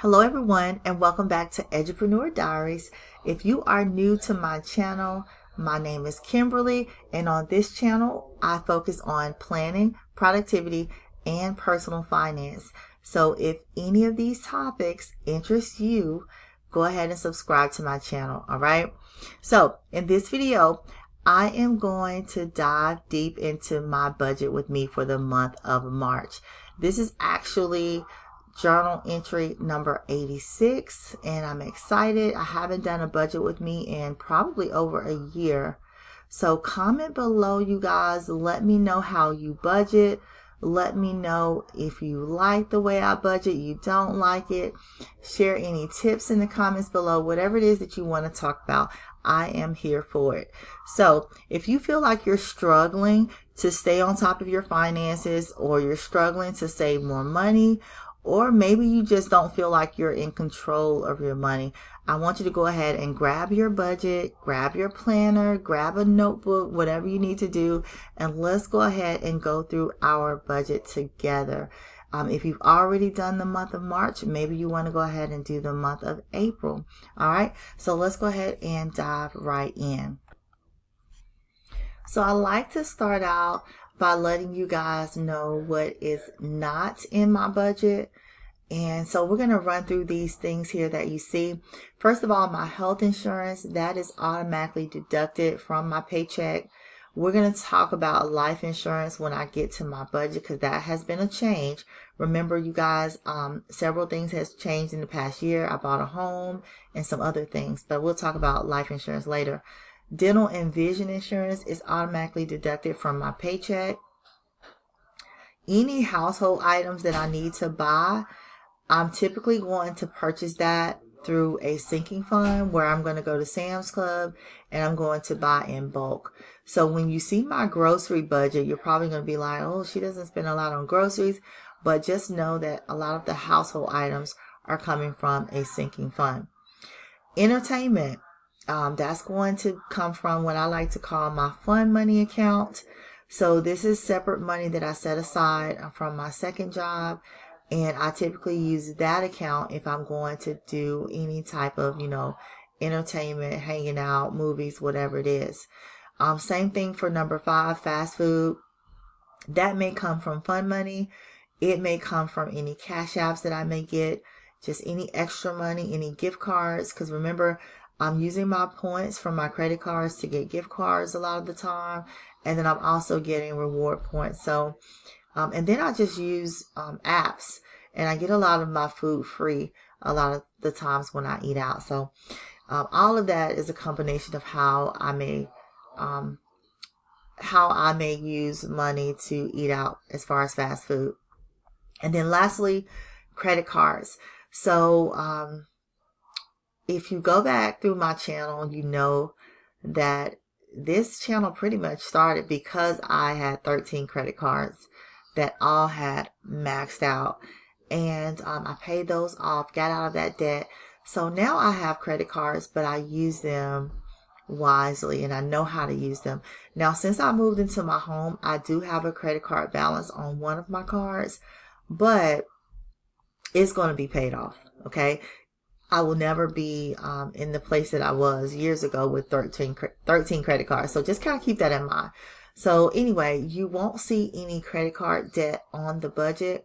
Hello everyone and welcome back to Edupreneur Diaries. If you are new to my channel, my name is Kimberly, and on this channel I focus on planning, productivity, and personal finance. So if any of these topics interest you, go ahead and subscribe to my channel, alright? So in this video, I am going to dive deep into my budget with me for the month of March. This is actually journal entry number 86, and I'm excited. I haven't done a budget with me in probably over a year. So comment below, you guys. Let me know how you budget. Let me know if you like the way I budget, you don't like it. Share any tips in the comments below. Whatever it is that you want to talk about, I am here for it. So if you feel like you're struggling to stay on top of your finances, or you're struggling to save more money, or maybe you just don't feel like you're in control of your money, I want you to go ahead and grab your budget, grab your planner, grab a notebook, whatever you need to do, and let's go ahead and go through our budget together. If you've already done the month of March, maybe you want to go ahead and do the month of April. All right, so let's go ahead and dive right in. So I like to start out by letting you guys know what is not in my budget. And so we're going to run through these things here that you see. First of all, my health insurance, that is automatically deducted from my paycheck. We're going to talk about life insurance when I get to my budget, because that has been a change. Remember, you guys, several things has changed in the past year. I bought a home and some other things, but we'll talk about life insurance later. Dental and vision insurance is automatically deducted from my paycheck. Any household items that I need to buy, I'm typically going to purchase that through a sinking fund, where I'm going to go to Sam's Club and I'm going to buy in bulk. So when you see my grocery budget, you're probably going to be like, oh, she doesn't spend a lot on groceries. But just know that a lot of the household items are coming from a sinking fund. Entertainment. That's going to come from what I like to call my fun money account. So this is separate money that I set aside from my second job, and I typically use that account if I'm going to do any type of, entertainment, hanging out, movies, whatever it is. Same thing for number 5, fast food. That may come from fun money. It may come from any cash apps that I may get, just any extra money, any gift cards, because remember, I'm using my points from my credit cards to get gift cards a lot of the time. And then I'm also getting reward points. So, and then I just use apps, and I get a lot of my food free a lot of the times when I eat out. So all of that is a combination of how I may use money to eat out as far as fast food. And then lastly, credit cards. So, if you go back through my channel, you know that this channel pretty much started because I had 13 credit cards that all had maxed out. And I paid those off, got out of that debt. So now I have credit cards, but I use them wisely and I know how to use them. Now, since I moved into my home, I do have a credit card balance on one of my cards, but it's going to be paid off, okay? I will never be in the place that I was years ago with 13 credit cards. So just kind of keep that in mind. So anyway, you won't see any credit card debt on the budget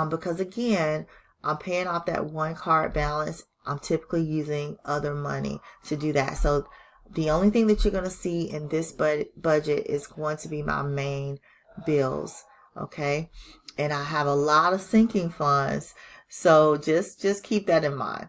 because, again, I'm paying off that one card balance. I'm typically using other money to do that. So the only thing that you're going to see in this budget is going to be my main bills, okay? And I have a lot of sinking funds. So just keep that in mind.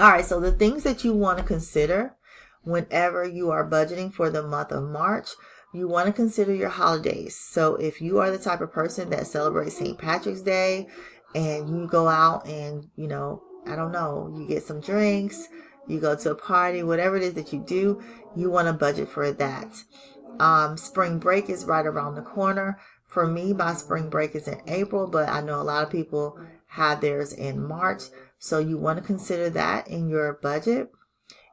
All right, so the things that you want to consider whenever you are budgeting for the month of March, you want to consider your holidays. So if you are the type of person that celebrates St. Patrick's Day and you go out and, I don't know, you get some drinks, you go to a party, whatever it is that you do, you want to budget for that. Spring break is right around the corner. For me, my spring break is in April, but I know a lot of people have theirs in March. So you want to consider that in your budget.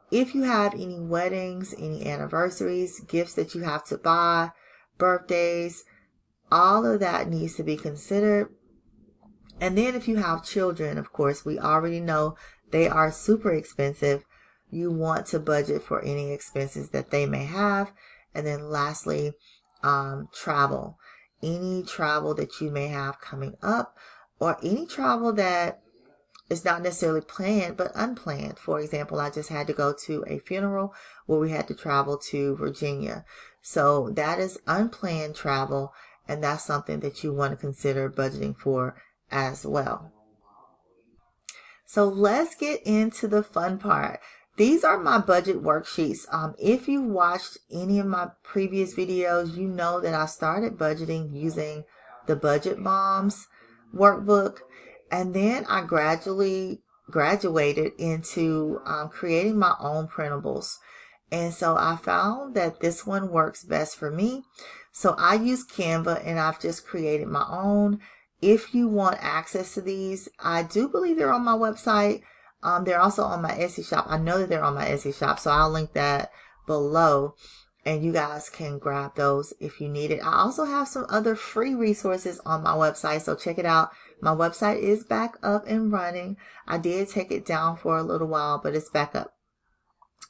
If you have any weddings, any anniversaries, gifts that you have to buy, birthdays, all of that needs to be considered. And then if you have children, of course, we already know they are super expensive. You want to budget for any expenses that they may have. And then lastly, travel. Any travel that you may have coming up, or any travel that is not necessarily planned but unplanned. For example, I just had to go to a funeral where we had to travel to Virginia. So that is unplanned travel, and that's something that you want to consider budgeting for as well. So let's get into the fun part. These are my budget worksheets. If you watched any of my previous videos, you know that I started budgeting using the Budget Moms workbook. And then I gradually graduated into creating my own printables. And so I found that this one works best for me. So I use Canva, and I've just created my own. If you want access to these, I do believe they're on my website. They're also on my Etsy shop. I know that they're on my Etsy shop, so I'll link that below, and you guys can grab those if you need it. I also have some other free resources on my website, so check it out. My website is back up and running. I did take it down for a little while, but it's back up.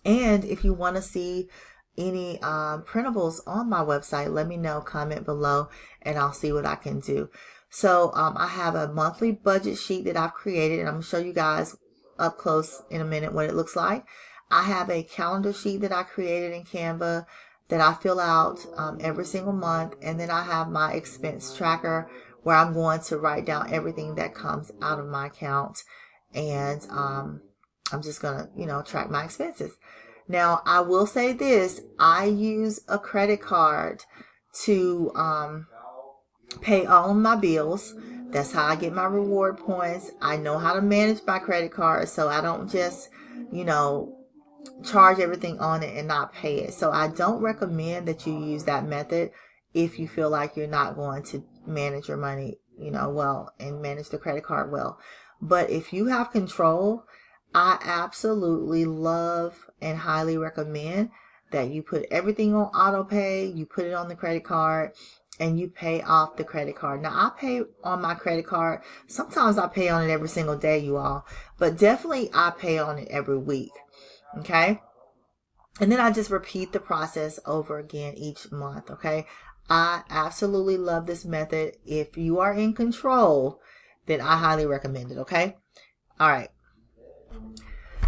And if you want to see any printables on my website, let me know, comment below, and I'll see what I can do. So I have a monthly budget sheet that I've created, and I'm going to show you guys up close in a minute what it looks like. I have a calendar sheet that I created in Canva that I fill out every single month, and then I have my expense tracker where I'm going to write down everything that comes out of my account, and I'm just going to, track my expenses. Now, I will say this, I use a credit card to pay all of my bills. That's how I get my reward points. I know how to manage my credit card, so I don't just, charge everything on it and not pay it. So I don't recommend that you use that method if you feel like you're not going to manage your money, well, and manage the credit card well. But if you have control, I absolutely love and highly recommend that you put everything on auto pay, you put it on the credit card, and you pay off the credit card. Now, I pay on my credit card. Sometimes I pay on it every single day, you all. But definitely I pay on it every week. Okay? And then I just repeat the process over again each month. Okay? I absolutely love this method. If you are in control, then I highly recommend it. Okay? All right.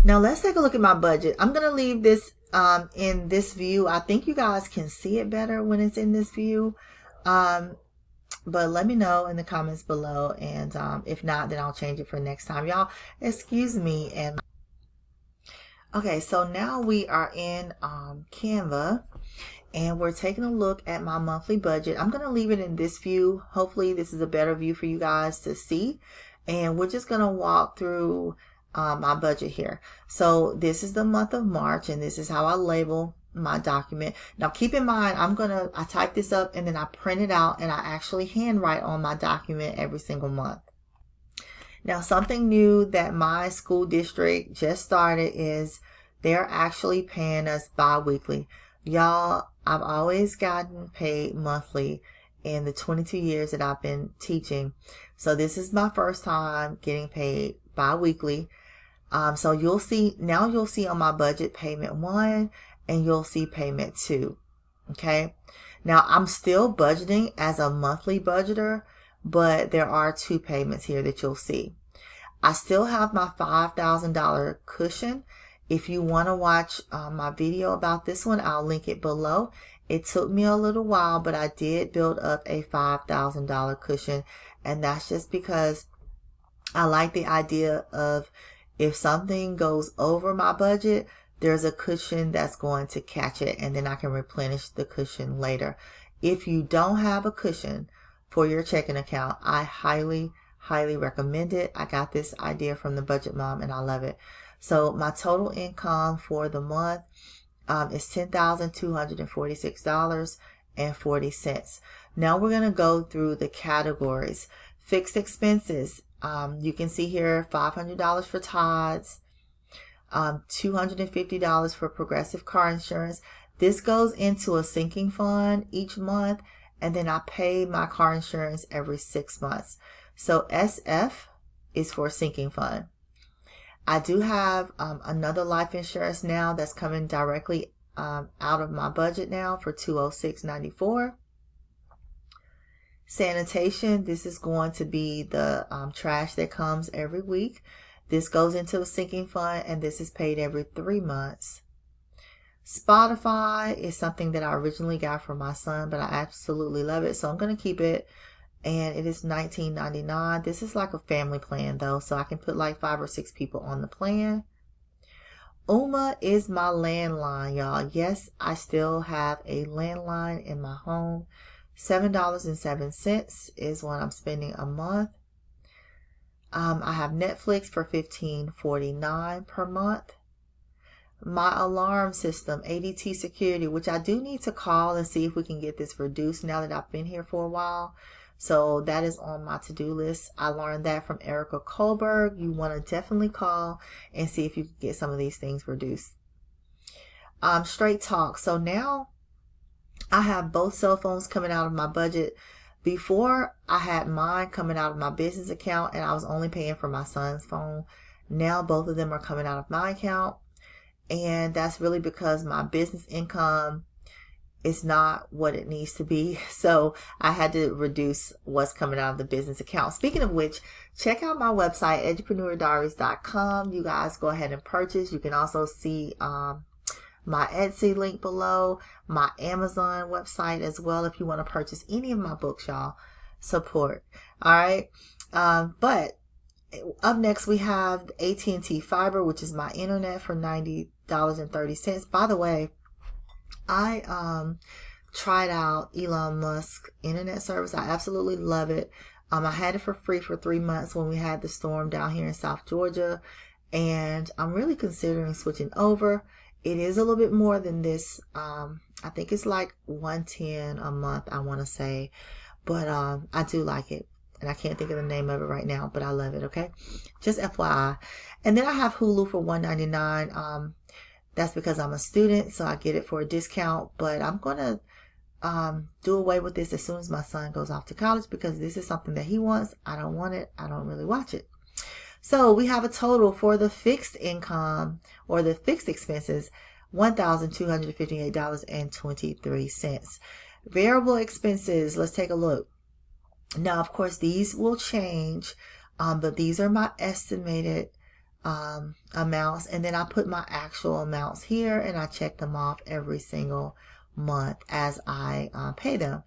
Now, let's take a look at my budget. I'm going to leave this in this view. I think you guys can see it better when it's in this view. But let me know in the comments below, and if not, then I'll change it for next time. Y'all, excuse me. And okay, so now we are in Canva, and we're taking a look at my monthly budget. I'm going to leave it in this view. Hopefully this is a better view for you guys to see, and we're just going to walk through my budget here. So this is the month of March, and this is how I label my document. Now keep in mind, I type this up and then I print it out, and I actually handwrite on my document every single month. Now, something new that my school district just started is they're actually paying us bi-weekly. Y'all, I've always gotten paid monthly in the 22 years that I've been teaching. So this is my first time getting paid bi-weekly. So you'll see on my budget payment 1, and you'll see payment 2. Okay. Now I'm still budgeting as a monthly budgeter, but there are 2 payments here that you'll see. I still have my $5,000 cushion. If you want to watch my video about this one, I'll link it below. It took me a little while, but I did build up a $5,000 cushion, and that's just because I like the idea of, if something goes over my budget, there's a cushion that's going to catch it, and then I can replenish the cushion later. If you don't have a cushion for your checking account, I highly recommend it. I got this idea from the Budget Mom, and I love it. So my total income for the month is $10,246.40. Now we're going to go through the categories. Fixed expenses. You can see here $500 for tithes, $250 for progressive car insurance. This goes into a sinking fund each month, and then I pay my car insurance every 6 months. So SF is for sinking fund. I do have another life insurance now that's coming directly out of my budget now for $206.94. Sanitation, this is going to be the trash that comes every week. This goes into a sinking fund, and this is paid every 3 months. Spotify is something that I originally got for my son, but I absolutely love it, so I'm going to keep it, and it is $19.99. This is like a family plan though, so I can put like 5 or 6 people on the plan. UMA is my landline, y'all. Yes, I still have a landline in my home. $7.07 is what I'm spending a month. I have Netflix for $15.49 per month. My alarm system, ADT Security, which I do need to call and see if we can get this reduced now that I've been here for a while. So that is on my to-do list. I learned that from Erica Kohlberg. You want to definitely call and see if you can get some of these things reduced. Straight Talk. So now I have both cell phones coming out of my budget. Before, I had mine coming out of my business account and I was only paying for my son's phone. Now both of them are coming out of my account. And that's really because my business income is not what it needs to be. So I had to reduce what's coming out of the business account. Speaking of which, check out my website, edupreneurdiaries.com. You guys go ahead and purchase. You can also see my Etsy link below, my Amazon website as well if you want to purchase any of my books, y'all. Support. All right. But up next we have AT&T Fiber, which is my internet for $90.30. By the way, I tried out Elon Musk's internet service. I absolutely love it. I had it for free for 3 months when we had the storm down here in South Georgia, and I'm really considering switching over. It is a little bit more than this. I think it's like $110 a month, I want to say, but I do like it. And I can't think of the name of it right now, but I love it, okay? Just FYI. And then I have Hulu for $1.99. That's because I'm a student, so I get it for a discount. But I'm going to do away with this as soon as my son goes off to college because this is something that he wants. I don't want it. I don't really watch it. So we have a total for the fixed income or the fixed expenses, $1,258.23. Variable expenses, let's take a look. Now, of course, these will change, but these are my estimated amounts. And then I put my actual amounts here and I check them off every single month as I pay them.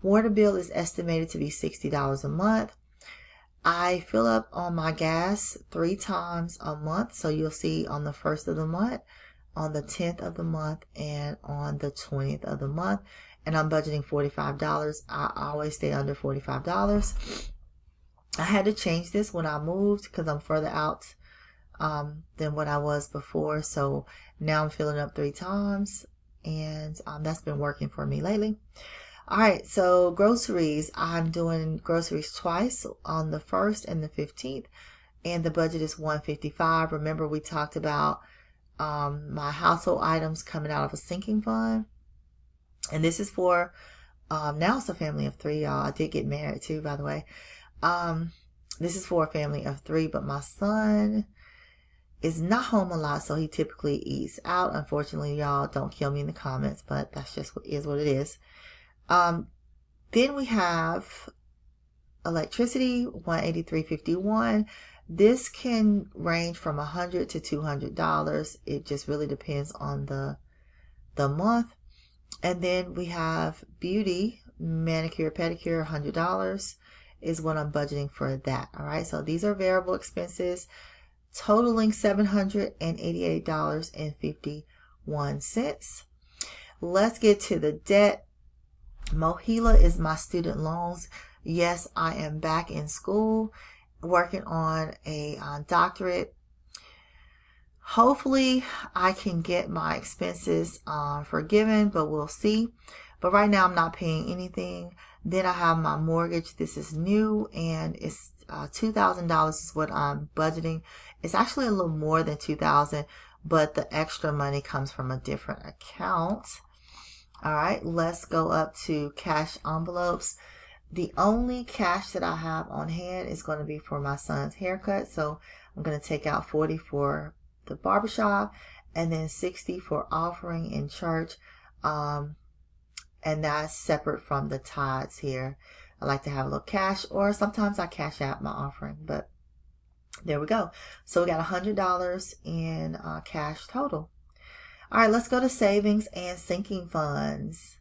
Water bill is estimated to be $60 a month. I fill up on my gas 3 times a month. So you'll see on the 1st of the month, on the 10th of the month, and on the 20th of the month. And I'm budgeting $45. I always stay under $45. I had to change this when I moved because I'm further out than what I was before. So now I'm filling up 3 times, and that's been working for me lately. All right, so groceries. I'm doing groceries twice, on the 1st and the 15th, and the budget is $155. Remember, we talked about my household items coming out of a sinking fund. And this is for, now it's a family of 3, y'all. I did get married too, by the way. This is for a family of 3, but my son is not home a lot, so he typically eats out. Unfortunately, y'all, don't kill me in the comments, but that's just what it is. Then we have electricity, $183.51. This can range from $100 to $200. It just really depends on the month. And then we have beauty, manicure, pedicure, $100 is what I'm budgeting for that. All right, so these are variable expenses totaling $788.51. Let's get to the debt. Mohila is my student loans. Yes, I am back in school working on a doctorate. Hopefully I can get my expenses forgiven, but we'll see. But right now I'm not paying anything. Then I have my mortgage. This is new, and it's $2,000 is what I'm budgeting. It's actually a little more than $2,000, but the extra money comes from a different account. All right, let's go up to cash envelopes. The only cash that I have on hand is going to be for my son's haircut. So I'm going to take out 40 for the barbershop and then 60 for offering in church. And that's separate from the tithes here. I like to have a little cash, or sometimes I cash out my offering, but there we go. So we got $100 in cash total. All right, let's go to savings and sinking funds.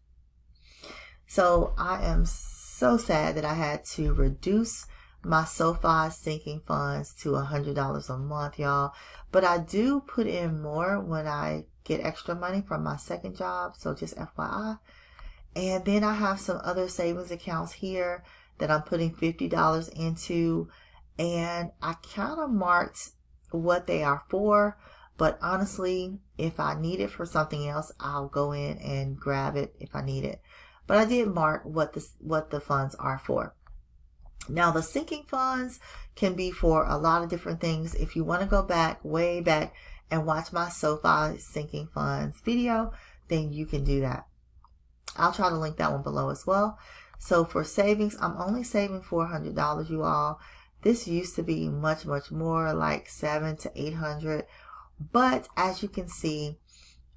So I am so sad that I had to reduce my SoFi sinking funds to $100 a month, y'all. But I do put in more when I get extra money from my second job. So just FYI. And then I have some other savings accounts here that I'm putting $50 into. And I kind of marked what they are for. But honestly, if I need it for something else, I'll go in and grab it if I need it. But I did mark what the funds are for. Now, the sinking funds can be for a lot of different things. If you want to go back, way back, and watch my SoFi sinking funds video, then you can do that. I'll try to link that one below as well. So for savings, I'm only saving $400, you all. This used to be much, much more, like $700 to $800. But as you can see,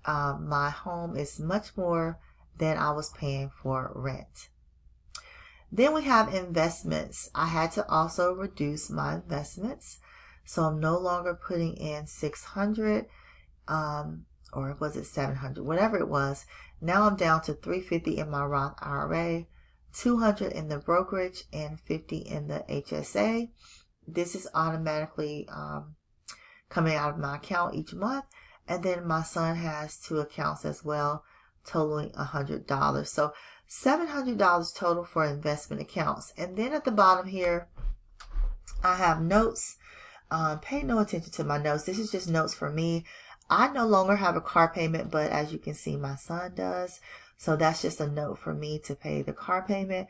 my home is much more than I was paying for rent. Then we have investments. I had to also reduce my investments. So I'm no longer putting in $600, or was it $700, whatever it was. Now I'm down to $350 in my Roth IRA, $200 in the brokerage, and $50 in the HSA. This is automatically coming out of my account each month. And then my son has 2 accounts as well, totaling $100. So $700 total for investment accounts. And then at the bottom here, I have notes. Pay no attention to my notes. This is just notes for me. I no longer have a car payment, but as you can see, my son does. So that's just a note for me to pay the car payment.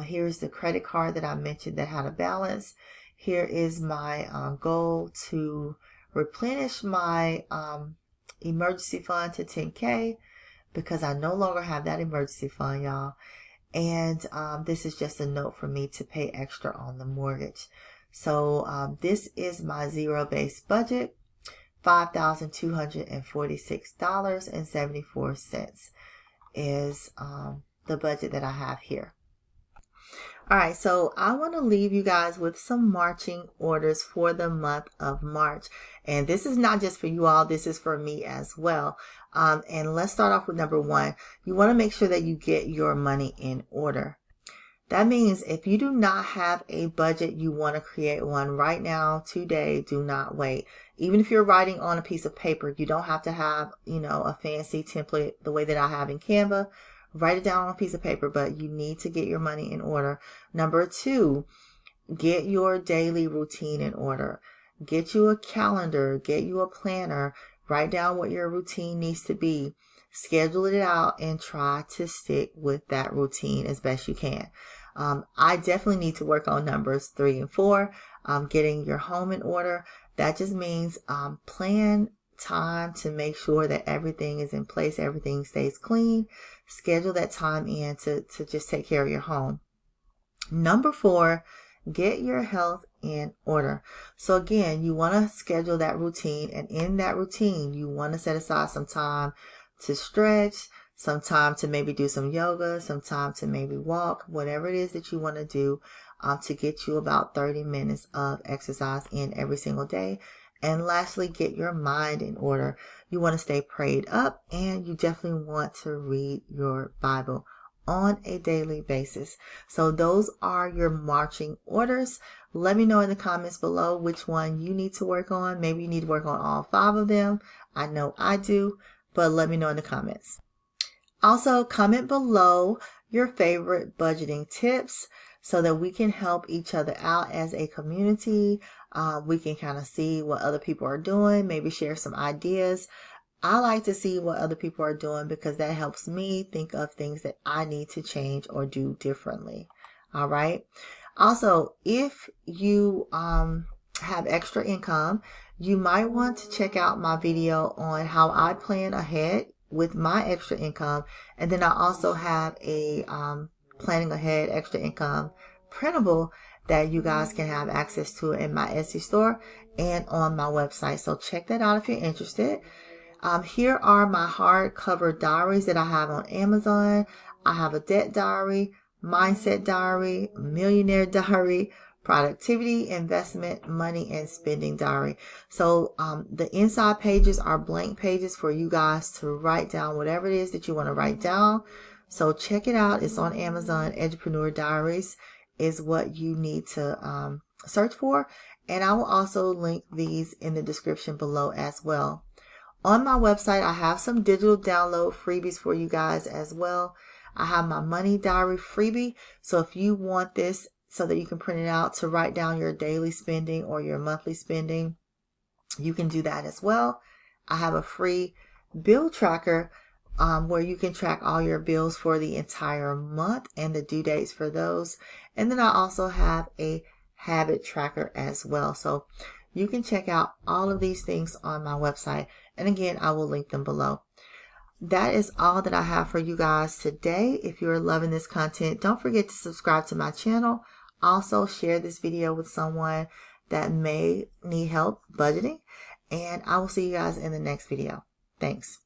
Here's the credit card that I mentioned that had a balance. Here is my goal to replenish my emergency fund to 10K because I no longer have that emergency fund, y'all. And this is just a note for me to pay extra on the mortgage. So this is my zero-based budget, $5,246.74 is the budget that I have here. All right, so I want to leave you guys with some marching orders for the month of March. And this is not just for you all, this is for me as well. And let's start off with number 1. You want to make sure that you get your money in order. That means if you do not have a budget, you want to create one right now, today. Do not wait. Even if you're writing on a piece of paper, you don't have to have, a fancy template the way that I have in Canva. Write it down on a piece of paper, but you need to get your money in order. Number 2, get your daily routine in order. Get you a calendar, get you a planner, write down what your routine needs to be. Schedule it out and try to stick with that routine as best you can. I definitely need to work on numbers 3 and 4. Getting your home in order. That just means plan time to make sure that everything is in place, everything stays clean. Schedule that time in to just take care of your home. Number 4, get your health in order. So again, you want to schedule that routine, and in that routine, you want to set aside some time to stretch, some time to maybe do some yoga, some time to maybe walk, whatever it is that you want to do to get you about 30 minutes of exercise in every single day. And lastly, get your mind in order. You want to stay prayed up, and you definitely want to read your Bible on a daily basis. So those are your marching orders. Let me know in the comments below which one you need to work on. Maybe you need to work on all 5 of them. I know I do, but let me know in the comments. Also, comment below your favorite budgeting tips so that we can help each other out as a community. We can kind of see what other people are doing, maybe share some ideas. I like to see what other people are doing because that helps me think of things that I need to change or do differently. All right. Also, if you have extra income, you might want to check out my video on how I plan ahead with my extra income. And then I also have a planning ahead, extra income printable that you guys can have access to in my Etsy store and on my website. So check that out if you're interested. Here are my hardcover diaries that I have on Amazon. I have a debt diary, mindset diary, millionaire diary, productivity, investment, money, and spending diary. So the inside pages are blank pages for you guys to write down whatever it is that you want to write down. So check it out. It's on Amazon. Edupreneur Diaries is what you need to search for. And I will also link these in the description below as well. On my website, I have some digital download freebies for you guys as well. I have my money diary freebie. So if you want this so that you can print it out to write down your daily spending or your monthly spending, you can do that as well. I have a free bill tracker where you can track all your bills for the entire month and the due dates for those. And then I also have a habit tracker as well. So you can check out all of these things on my website. And again, I will link them below. That is all that I have for you guys today. If you're loving this content, don't forget to subscribe to my channel. Also, share this video with someone that may need help budgeting. And I will see you guys in the next video. Thanks.